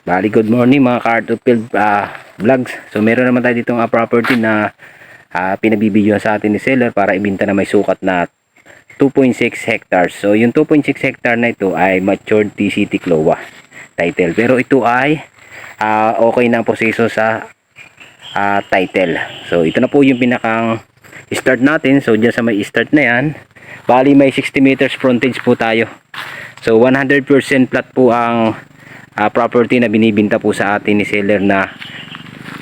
Bali, good morning mga ka-Art of Field vlogs. So meron naman tayo ditong property na pinabibidyoan sa atin ni seller para ibenta na may sukat na 2.6 hectares. So yung 2.6 hectare na ito ay matured TCT CLOA title. Pero ito ay okay na ang proseso sa title. So ito na po yung pinakang start natin. So dyan sa may start na yan, bali may 60 meters frontage po tayo. So 100% flat po ang property na binibinta po sa atin ni seller na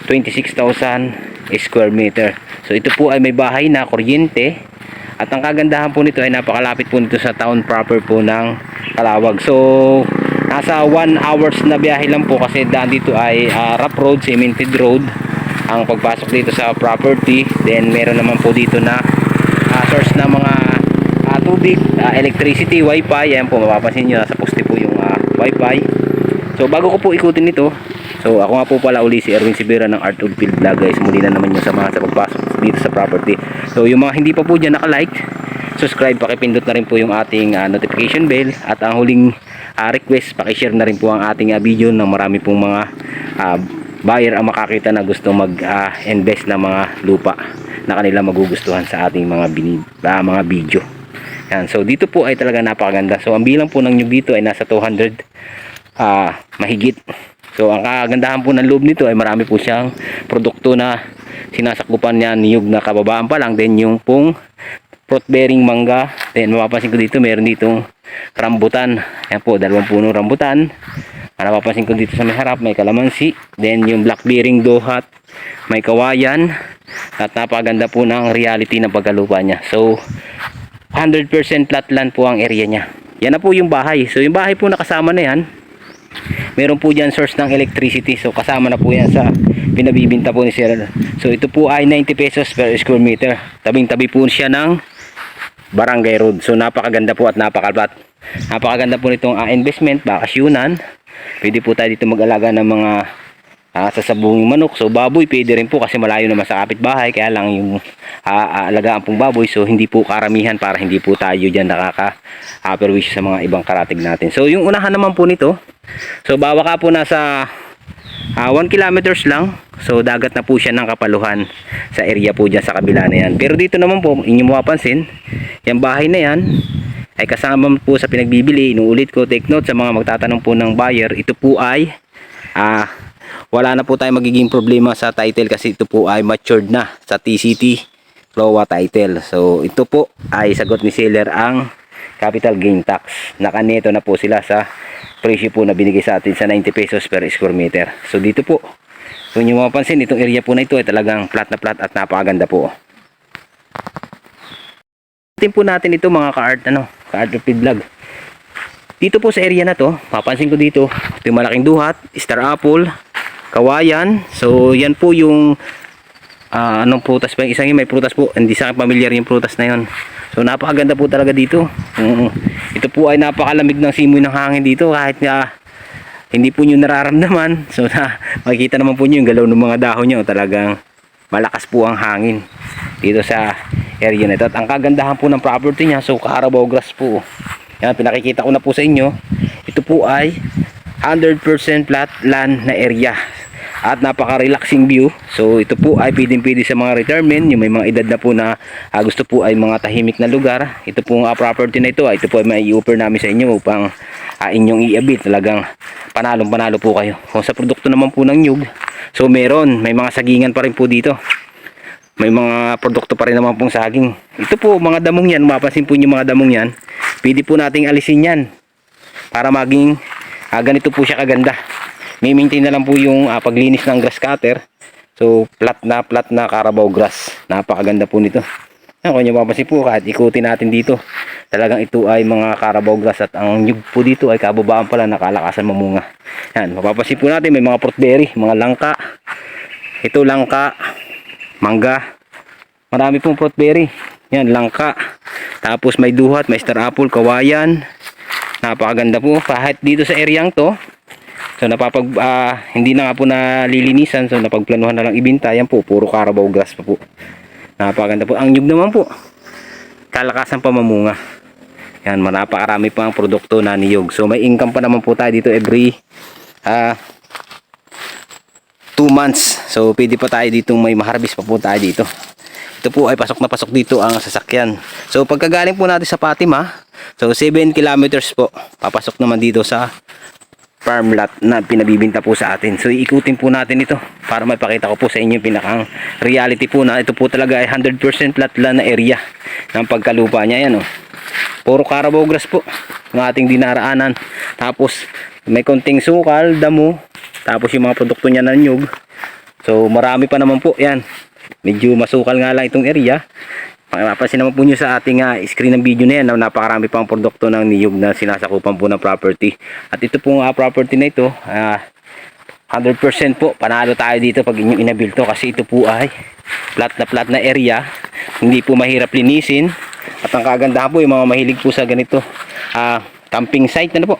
26,000 square meter. So ito po ay may bahay na kuryente, at ang kagandahan po nito ay napakalapit po nito sa town proper po ng Calawag. So nasa 1 hours na biyahe lang po, kasi daan dito ay rough road, cemented road ang pagpasok dito sa property. Then meron naman po dito na source na mga tubig, electricity, wifi. Ayan po, mapapansin nyo nasa poste po yung wifi. So bago ko po ikutin ito, so ako nga po pala uli si Erwin Sibera ng Art of Field Vlog, guys. Muli na naman yung samahan sa pagpasok dito sa property. So yung mga hindi pa po dyan naka-like, subscribe, pakipindot na rin po yung ating notification bell. At ang huling request, pakishare na rin po ang ating video ng marami pong mga buyer ang makakita na gusto mag-invest na mga lupa na kanila magugustuhan sa ating mga video. Yan. So dito po ay talaga napakaganda. So ang bilang po ng nyug dito ay nasa 200 mahigit. So ang kagandahan po ng loob nito ay marami po siyang produkto na sinasakupan niya, niyog na kababaan pa lang. Then yung pong fruit bearing mangga. Then mapapansin ko dito meron ditong rambutan. Ayan po, 2 punong rambutan. Mapapansin ko dito sa may harap may kalamansi. Then yung black bearing dohat, may kawayan. At napaganda po ng reality ng pagkalupa niya. So 100% flat land po ang area niya. Yan na po yung bahay. So yung bahay po nakasama na yan, meron po dyan source ng electricity. So kasama na po yan sa pinabibinta po ni seller. So ito po ay 90 pesos per square meter. Tabing tabi po siya ng barangay road. So napakaganda po at napakaganda po nitong investment, bakasyunan. Pwede po tayo dito mag-alaga ng mga sasabunging manok. So baboy pwede rin po, kasi malayo naman sa kapitbahay. Kaya lang yung alagaan pong baboy, so hindi po karamihan para hindi po tayo dyan nakaka-perwish sa mga ibang karatig natin. So yung unahan naman po nito, so bawa ka po nasa 1 kilometers lang. So dagat na po siya ng kapaluhan sa area po dyan sa kabila na yan. Pero dito naman po, inyong mapapansin, yung bahay na yan ay kasama po sa pinagbibili. Inuulit ko, take note sa mga magtatanong po ng buyer, ito po ay wala na po tayo magiging problema sa title, kasi ito po ay matured na sa TCT CLOA title. So ito po ay sagot ni seller ang capital gain tax. Nakaneto na po sila sa presyo po na binigay sa atin sa 90 pesos per square meter. So dito po, kung nyo mapapansin, itong area po na ito ay talagang flat na flat at napakaganda po. Tingnan po natin ito mga ka-art of Field Vlog. Dito po sa area na to, papansin ko dito, ito yung malaking duhat, star apple, kawayan. So yan po yung anong prutas pa yung isang yun, may prutas po, hindi sa akin familiar yung prutas na yun. So napakaganda po talaga dito. Ito po ay napakalamig ng simoy ng hangin dito, kahit hindi po nyo nararamdaman. So makikita naman po nyo yung galaw ng mga dahon nyo, talagang malakas po ang hangin dito sa area na ito. At ang kagandahan po ng property nya, so Carabao grass po. Yan, pinakikita ko na po sa inyo. Ito po ay 100% flat land na area at napaka-relaxing view. So ito po ay pwede sa mga retirement, yung may mga edad na po na gusto po ay mga tahimik na lugar. Ito po ang property na ito ay mai-offer namin sa inyo upang inyong i-abit. Talagang panalong-panalo po kayo. Kung sa produkto naman po ng nyug, so may mga sagingan pa rin po dito. May mga produkto pa rin naman pong saging. Ito po mga damong yan, mapapansin po yung mga damong yan, pwede po nating alisin yan para maging ganito po siya kaganda. May maintain na lang po yung paglinis ng grass cutter. So flat na Carabao grass. Napakaganda po nito. Kung nyo mapapansin po, kahit ikutin natin dito, talagang ito ay mga Carabao grass. At ang nyug po dito ay kababaan pala, nakalakasan mamunga. Yan, mapapansin po natin may mga fruit berry, mga langka. Ito langka, mangga. Marami pong fruit berry. Yan, langka. Tapos may duhat, may star apple, kawayan. Napakaganda po. Kahit dito sa areang to, so hindi na nga po nalilinisan, so napagplanuhan na lang ibenta. Yan po, puro Carabao grass pa po. Napakaganda po. Ang nyug naman po, kalakasan pa mamunga. Yan, napakarami pa ang produkto na niyog. So may income pa naman po tayo dito every 2 months. So pwede pa tayo dito, may maharbis pa po tayo dito. Ito po ay pasok na pasok dito ang sasakyan. So pagkagaling po natin sa Fatima, so 7 kilometers po, papasok naman dito sa farm lot na pinabibinta po sa atin. So iikutin po natin ito para mapakita ko po sa inyo yung pinakang reality po na ito po talaga ay 100% flat land na area ng pagkalupa niya. Yan, oh. Puro Carabao grass po ng ating dinaraanan. Tapos may konting sukal, damo, tapos yung mga produkto niya ng nyug. So marami pa naman po yan. Medyo masukal nga lang itong area. Mapapansin naman po nyo sa ating screen ng video na yan na napakarami pang produkto ng niyog na sinasakupan po ng property. At ito pong property na ito, 100% po panalo tayo dito pag inyong inabuild to, kasi ito po ay flat na area, hindi po mahirap linisin. At ang kagandahan po, yung mga mahilig po sa ganito camping site na po,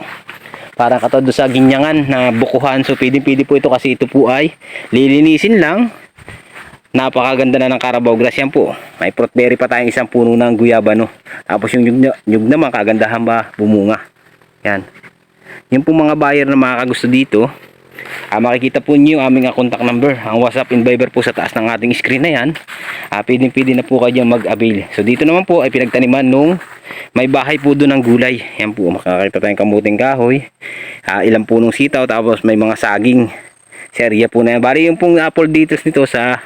parang katulad sa Ginyangan na bukuhan. So pwede po ito kasi ito po ay lilinisin lang. Napakaganda na ng Carabao grass yan po. May fruit berry pa tayong isang puno ng guyaba, no. Tapos yung nyug naman kagandahan ba bumunga. Yan. Yung po mga buyer na makakagusto dito, makikita po niyo yung aming contact number, ang WhatsApp and Viber po sa taas ng ating screen na yan. Pwede na po kayo mag-avail. So dito naman po ay pinagtaniman nung may bahay po doon ng gulay. Yan po, makakita tayong kamuting kahoy, ilang punong sitaw, tapos may mga saging sa area po na yan. Bari yung pong apple details nito sa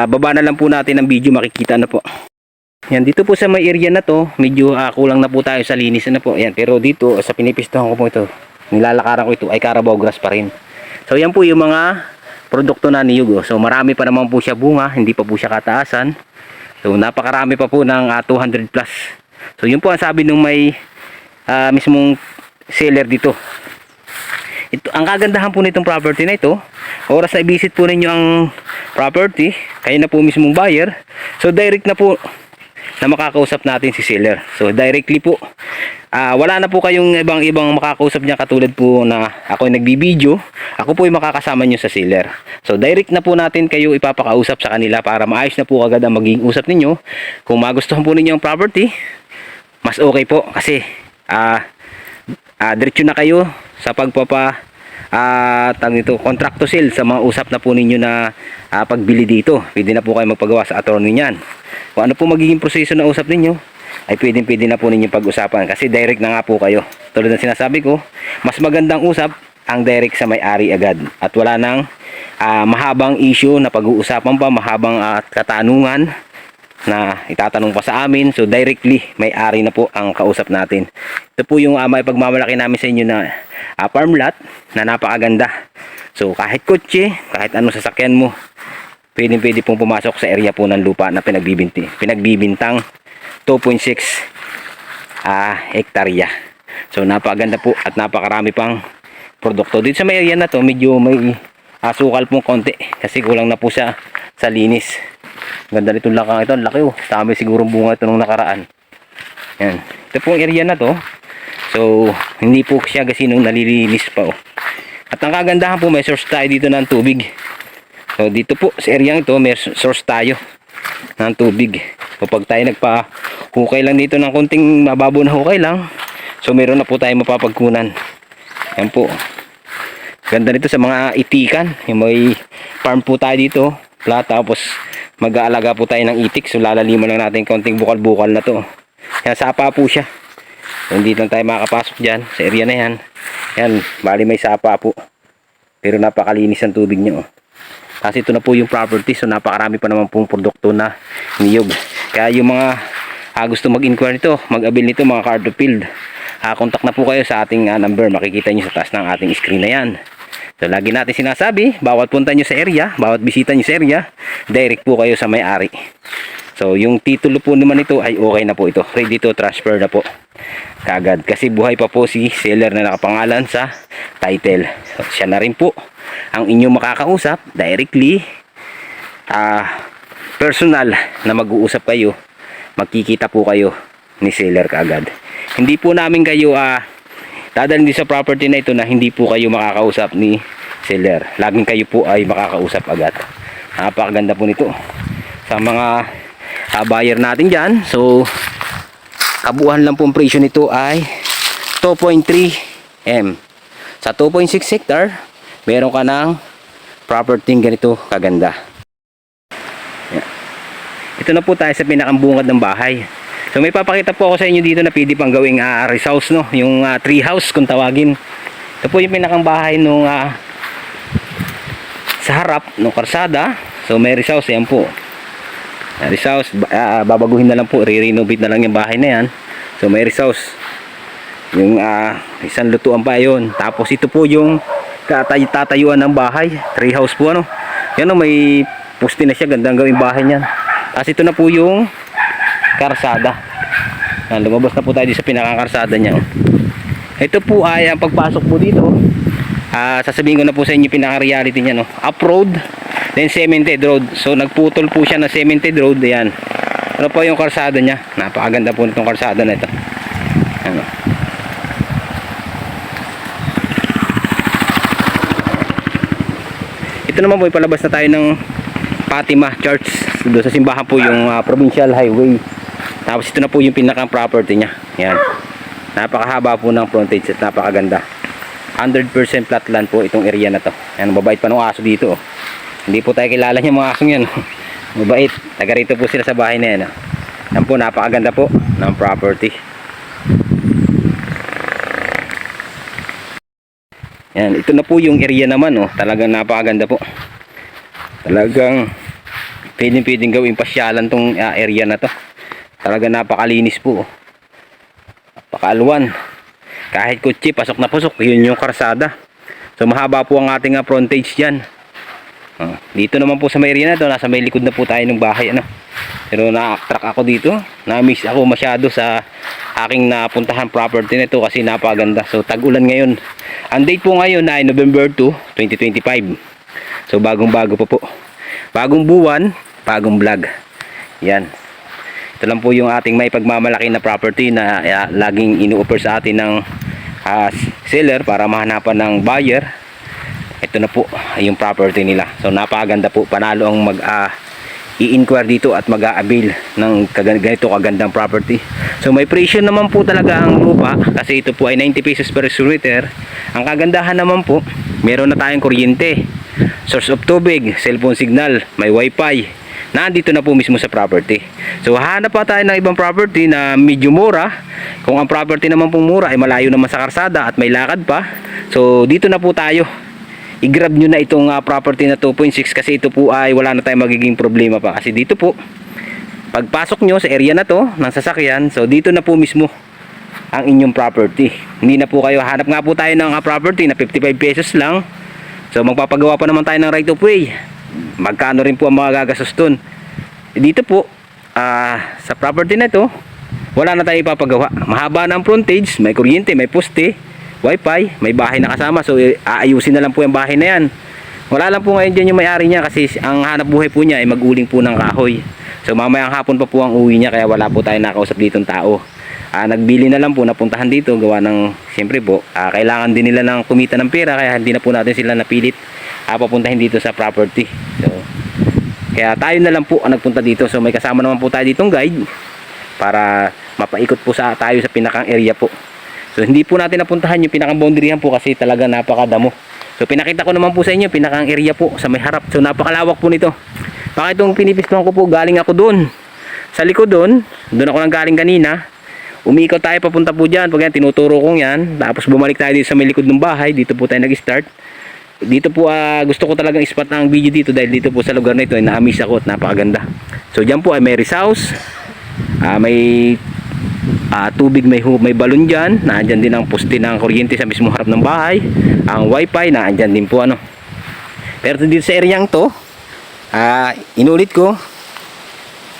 baba na lang po natin ng video, makikita na po. Yan, dito po sa may area na to, medyo kulang na po tayo sa linis na po. Yan, pero dito sa pinipistahan ko po ito, nilalakaran ko ito ay Carabao grass pa rin. So yan po yung mga produkto na niyog. So marami pa naman po siya bunga, hindi pa po siya kataasan. So napakarami pa po ng 200 plus. So yun po ang sabi nung may mismong seller dito. Ito, ang kagandahan po nitong property na ito, oras na i-visit po ninyo ang property, kayo na po mismong buyer, so direct na po na makakausap natin si seller. So directly po, wala na po kayong ibang makakausap niya katulad po na ako yung nagbibideo, ako po yung makakasama nyo sa seller. So direct na po natin kayo ipapakausap sa kanila para maayos na po agad ang magiging usap ninyo. Kung magustuhan po ninyo ang property, mas okay po kasi diretso na kayo sa contract to sale sa mga usap na po ninyo na pagbili dito. Pwede na po kayo magpagawa sa attorney niyan. Kung ano po magiging proseso na usap ninyo, ay pwede na po ninyo pag-usapan kasi direct na nga po kayo. Tulad ng sinasabi ko, mas magandang usap ang direct sa may-ari agad at wala nang mahabang issue na pag-uusapan pa, mahabang katanungan na itatanong pa sa amin. So directly may-ari na po ang kausap natin. Ito po yung may pagmamalaki namin sa inyo na farm lot na napakaganda. So kahit kotse, kahit anong sasakyan mo, pwede pong pumasok sa area po ng lupa na pinagbibintang 2.6 hektarya. So napakaganda po at napakarami pang produkto. Dito sa may area na to, medyo may sukal pong konti kasi kulang na po siya sa linis. Ganda nitong lakang ito, laki oh. Dami siguro bunga ito nung nakaraan. Yan. Ito pong area na to. So, hindi po siya kasi nung nalilinis pa oh. At ang kagandahan po, may source tayo dito ng tubig. So, dito po sa area ito, may source tayo ng tubig. So, pag tayo nagpa-hukay lang dito ng konting mababaw na hukay lang, so meron na po tayo mapapagkunan. Yan po. Ganda nito sa mga itikan. Yung may farm po tayo dito. Tapos mag-aalaga po tayo ng itik. So lalaliman lang natin konting bukal-bukal na to. Yan, sapa po siya. So, hindi lang tayo makakapasok dyan sa area na yan. Yan, bali may sapa po. Pero napakalinis ang tubig niya oh. Kasi ito na po yung property. So napakarami pa naman pong produkto na niyog. Kaya yung mga gusto mag-inquire nito, mag-avail nito mga Cardofield, contact na po kayo sa ating number. Makikita nyo sa taas ng ating screen na yan. So lagi natin sinasabi, bawat punta nyo sa area, bawat bisita nyo sa area, direct po kayo sa may-ari. So yung titulo po naman ito ay okay na po ito. Ready to transfer na po kagad. Kasi buhay pa po si seller na nakapangalan sa title. So, siya na rin po ang inyong makakausap directly, personal na mag-uusap kayo. Magkikita po kayo ni seller kagad. Hindi po namin kayo dadalhin din sa property na ito na hindi po kayo makakausap ni seller. Laging kayo po ay makakausap agad. Napakaganda po nito sa mga buyer natin dyan. So kabuuan lang po ang presyo nito ay 2.3 M. Sa 2.6 hectare meron ka ng property ganito kaganda. Yan. Ito na po tayo sa pinakambungad ng bahay. So may papakita po ako sa inyo dito na pwede pang gawing rest house, no? Yung tree house kung tawagin. Ito po yung pinakang bahay nung sa harap ng karsada. So may rest house, yan po. Rest house, babaguhin na lang po, re-renovate na lang yung bahay na yan. So may rest house. Yung isang lutuan pa yun. Tapos ito po yung tatayuan ng bahay, tree house po, ano. Yan, no, may poste na siya, gandang gawing bahay niyan. Tapos ito na po yung karsada. Lumabas na po tayo sa pinakakarsada niya. Ito po ay ang pagpasok po dito. Sasabihin ko na po sa inyo pinaka-reality niya, no. Up-road, then cemented road. So nagputol po siya na cemented road. Ayan. Ano po yung karsada niya? Napakaganda po nitong karsada na ito. Ano. Ito naman po, ipalabas na tayo ng Fatima Church. Doon sa simbahan po yung provincial highway. Tapos ito na po yung pinakang property niya. Yan. Napakahaba po ng frontage at napakaganda. 100% flat land po itong area na to. Yan, mabait pa ng aso dito. Hindi po tayo kilala niya mga asong yan. Mabait. Taga rito po sila sa bahay na yan. Yan po, napakaganda po ng property. Yan, ito na po yung area naman, oh. Talagang napakaganda po. Talagang pwedeng gawing pasyalan tong area na to. Talagang napakalinis po, oh. Napakaalwan. Kahit kutsi, pasok na pasok. Yun yung karsada. So mahaba po ang ating frontage dyan. Dito naman po sa may area na to, nasa may likod na po tayo ng bahay, ano. Pero na-attract ako dito. Na-miss ako masyado sa aking napuntahan property nito kasi napakaganda. So tag-ulan ngayon. Ang date po ngayon ay November 2, 2025. So bagong-bago po. Bagong buwan, bagong vlog. Yan. Ito lang po yung ating may pagmamalaki na property na laging inu-offer sa atin ng seller para mahanapan ng buyer. Ito na po yung property nila. So napakaganda po. Panalo ang i-inquire dito at mag-a-avail ng ganito kagandang property. So may presyo naman po talaga ang lupa kasi ito po ay 90 pesos per square meter. Ang kagandahan naman po, meron na tayong kuryente, source of tubig, cellphone signal, may wifi. Nandito na po mismo sa property. So hanap pa tayo ng ibang property na medyo mura. Kung ang property naman pong mura ay malayo naman sa karsada at may lakad pa. So dito na po tayo. I-grab nyo na itong property na 2.6 kasi ito po ay wala na tayong magiging problema pa. Kasi dito po, pagpasok nyo sa area na to ng sasakyan, so dito na po mismo ang inyong property. Hindi na po kayo, hanap nga po tayo ng property na 55 pesos lang. So magpapagawa pa naman tayo ng right of way. Magkano rin po ang mga gagastos dun. Dito po sa property na to, wala na tayo ipapagawa. Mahaba na ang frontage, may kuryente, may poste, wifi, may bahay na kasama. So aayusin na lang po yung bahay na yan. Wala lang po ngayon dyan yung may-ari niya kasi ang hanap buhay po niya ay maguling po ng kahoy. So mamayang hapon pa po ang uwi niya kaya wala po tayo nakausap ditong tao. Nagbili na lang po, napuntahan dito gawa ng siyempre po kailangan din nila ng kumita ng pera kaya hindi na po natin sila napilit papuntahin dito sa property. So kaya tayo na lang po ang nagpunta dito. So may kasama naman po tayo ditong guide para mapaikot po tayo sa pinakang area po. So hindi po natin napuntahan yung pinakang boundaryhan po kasi talaga napakadamo. So pinakita ko naman po sa inyo pinakang area po sa may harap. So napakalawak po nito. Bakit itong pinipistuhan ko po, galing ako doon sa likod doon ako nang galing kanina. Umikot tayo papunta po dyan. Pag yan, tinuturo kong yan. Tapos bumalik tayo dito sa may likod ng bahay. Dito po tayo nag-start. Dito po gusto ko talagang spot ang video dito dahil dito po sa lugar na ito ay na-miss ako at napakaganda. So dyan po ay may rest house. May tubig, may balon dyan. Naandyan din ang poste ng kuryente sa mismo harap ng bahay. Ang wifi naandyan din po ano. Pero dito sa area to, inulit ko,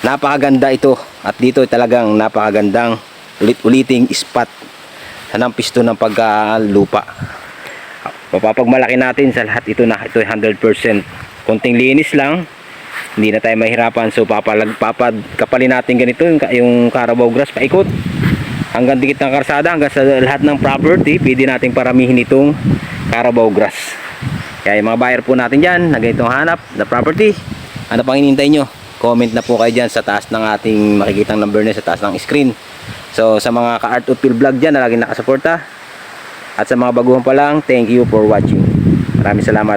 napakaganda ito. At dito ay talagang napakagandang ulit-uliting spot sa nampisto ng paglupa. Mapapagmalaki natin sa lahat ito na ito ay 100%. Konting linis lang, hindi na tayo mahirapan. So kapalin natin ganito yung Carabao grass paikot hanggang dikit ng karsada, hanggang sa lahat ng property pwede nating paramihin itong Carabao grass. Kaya yung mga buyer po natin dyan na ganitong hanap na property, ano pang hinihintay nyo? Comment na po kayo dyan sa taas ng ating makikitang number na sa taas ng screen. So sa mga ka-Art of Phil vlog dyan na laging nakasuporta, at sa mga baguhan pa lang, thank you for watching. Maraming salamat.